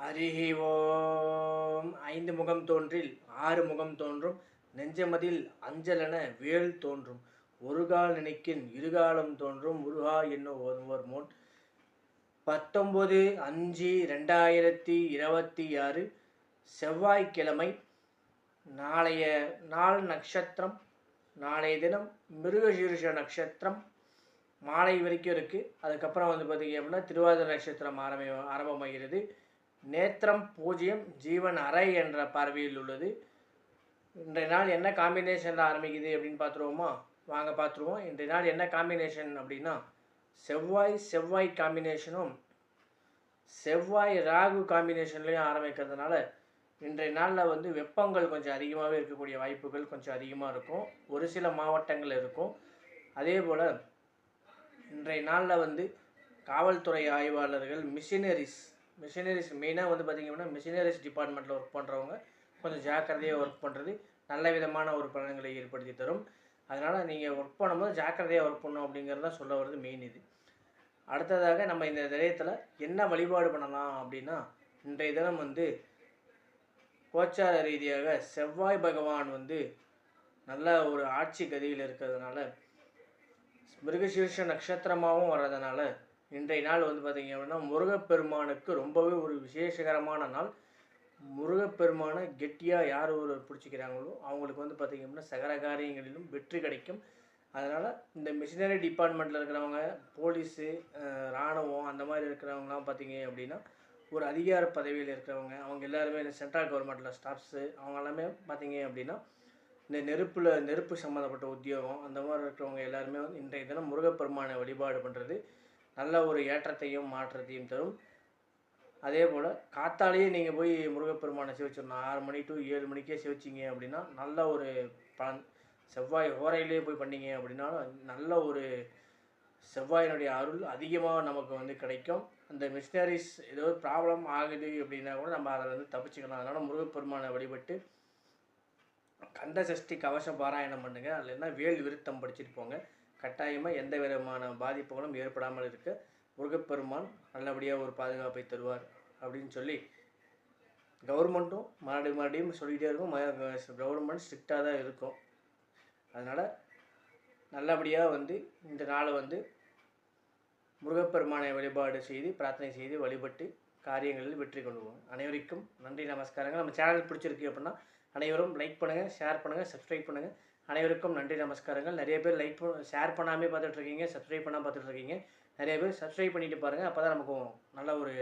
ஹரிஹி ஓம். ஐந்து முகம் தோன்றில் ஆறு முகம் தோன்றும், நெஞ்சமதில் அஞ்சலென வேல் தோன்றும், ஒருகால் நினைக்கின் இருகாலம் தோன்றும், முருகா என்னும் ஒருவர் முன். 19/5/2026 செவ்வாய்க்கிழமை. நாளைய நாள் நட்சத்திரம், நாளைய தினம் மிருகசீரிஷ நட்சத்திரம் மாலை வரைக்கும் இருக்குது. அதுக்கப்புறம் பார்த்திங்க அப்படின்னா திருவாதிரை நட்சத்திரம் ஆரம்பமாகிறது. நேத்திரம் 0, ஜீவன் அரை என்ற பார்வையில் உள்ளது. இன்றைய நாள் என்ன காம்பினேஷனில் ஆரம்பிக்குது அப்படின்னு பார்த்துருவோமா? வாங்க பார்த்துருவோம். இன்றைய நாள் என்ன காம்பினேஷன் அப்படின்னா செவ்வாய் காம்பினேஷனும் செவ்வாய் ராகு காம்பினேஷன்லேயும் ஆரம்பிக்கிறதுனால இன்றைய நாளில் வெப்பங்கள் கொஞ்சம் அதிகமாகவே இருக்கக்கூடிய வாய்ப்புகள் கொஞ்சம் அதிகமாக இருக்கும். ஒரு சில மாவட்டங்கள் இருக்கும். அதே போல் இன்றைய நாளில் காவல்துறை ஆய்வாளர்கள், மிஷினரிஸ் மெயினாக பார்த்திங்க அப்படின்னா மிஷினரிஸ் டிபார்ட்மெண்ட்டில் ஒர்க் பண்ணுறவங்க கொஞ்சம் ஜாக்கிரதையாக ஒர்க் பண்ணுறது நல்ல விதமான ஒரு பலன்களை ஏற்படுத்தி தரும். அதனால் நீங்கள் ஒர்க் பண்ணும்போது ஜாக்கிரதையாக ஒர்க் பண்ணணும் அப்படிங்கிறது தான் சொல்ல வருது மெயின். இது அடுத்ததாக நம்ம இந்த தினத்தில் என்ன வழிபாடு பண்ணலாம் அப்படின்னா, இன்றைய தினம் கோச்சார ரீதியாக செவ்வாய் பகவான் நல்ல ஒரு ஆட்சி கதியில் இருக்கிறதுனால, மிருகசீர்ஷ நட்சத்திரமாகவும் வர்றதுனால இன்றைய நாள் பார்த்திங்க அப்படின்னா முருகப்பெருமானுக்கு ரொம்பவே ஒரு விசேஷகரமான நாள். முருகப்பெருமானை கெட்டியாக யார் ஒரு பிடிச்சிக்கிறாங்களோ அவங்களுக்கு பார்த்திங்க அப்படின்னா சகல காரியங்களிலும் வெற்றி கிடைக்கும். அதனால் இந்த மிஷினரி டிபார்ட்மெண்ட்டில் இருக்கிறவங்க, போலீஸு, இராணுவம் அந்த மாதிரி இருக்கிறவங்களாம் பார்த்திங்க அப்படின்னா ஒரு அதிகார பதவியில் இருக்கிறவங்க, அவங்க எல்லாருமே இந்த சென்ட்ரல் கவர்மெண்ட்டில் ஸ்டாஃப்ஸு, அவங்க எல்லாமே பார்த்திங்க அப்படின்னா இந்த நெருப்பு சம்மந்தப்பட்ட உத்தியோகம் அந்த மாதிரி இருக்கிறவங்க எல்லாருமே இன்றைய தினம் முருகப்பெருமானை வழிபாடு பண்ணுறது நல்ல ஒரு ஏற்றத்தையும் மாற்றத்தையும் தரும். அதே போல் காத்தாலேயே நீங்கள் போய் முருகப்பெருமானை சிவச்சிடணும். 6 மணி to 7 மணிக்கே சிவச்சிங்க அப்படின்னா நல்ல ஒரு பலன். செவ்வாய் ஹோரையிலே போய் பண்ணிங்க அப்படின்னா நல்ல ஒரு செவ்வாயினுடைய அருள் அதிகமாக நமக்கு கிடைக்கும். அந்த மிஷினரிஸ் ஏதோ ப்ராப்ளம் ஆகுது அப்படின்னா கூட நம்ம அதில் தப்பிச்சுக்கலாம். அதனால் முருகப்பெருமானை வழிபட்டு கந்த சஷ்டி கவசம் பாராயணம் பண்ணுங்கள். அதில் என்ன வேல் விருத்தம் படிச்சுட்டு போங்க. கட்டாயமாக எந்த விதமான பாதிப்புகளும் ஏற்படாமல் இருக்க முருகப்பெருமான் நல்லபடியாக ஒரு பாதுகாப்பை தருவார் அப்படின்னு சொல்லி கவர்மெண்ட்டும் மறுபடியும் சொல்லிகிட்டே இருக்கும். கவர்மெண்ட் ஸ்ட்ரிக்டாக தான் இருக்கும். அதனால் நல்லபடியாக இந்த நாளை முருகப்பெருமானை வழிபாடு செய்து பிரார்த்தனை செய்து வழிபட்டு காரியங்களில் வெற்றி கொள்வோம். அனைவருக்கும் நன்றி, நமஸ்காரங்கள். நம்ம சேனல் பிடிச்சிருக்கு அப்படின்னா அனைவரும் லைக் பண்ணுங்கள், ஷேர் பண்ணுங்கள், சப்ஸ்கிரைப் பண்ணுங்கள். அனைவருக்கும் நன்றி, நமஸ்காரங்கள். நிறைய பேர் ஷேர் பண்ணாமே பார்த்துட்ருக்கீங்க, சப்ஸ்கிரைப் பண்ணாமல் பார்த்துட்ருக்கீங்க. நிறைய பேர் சப்ஸ்கிரைப் பண்ணிவிட்டு பாருங்கள். அப்போ தான் நமக்கு நல்ல ஒரு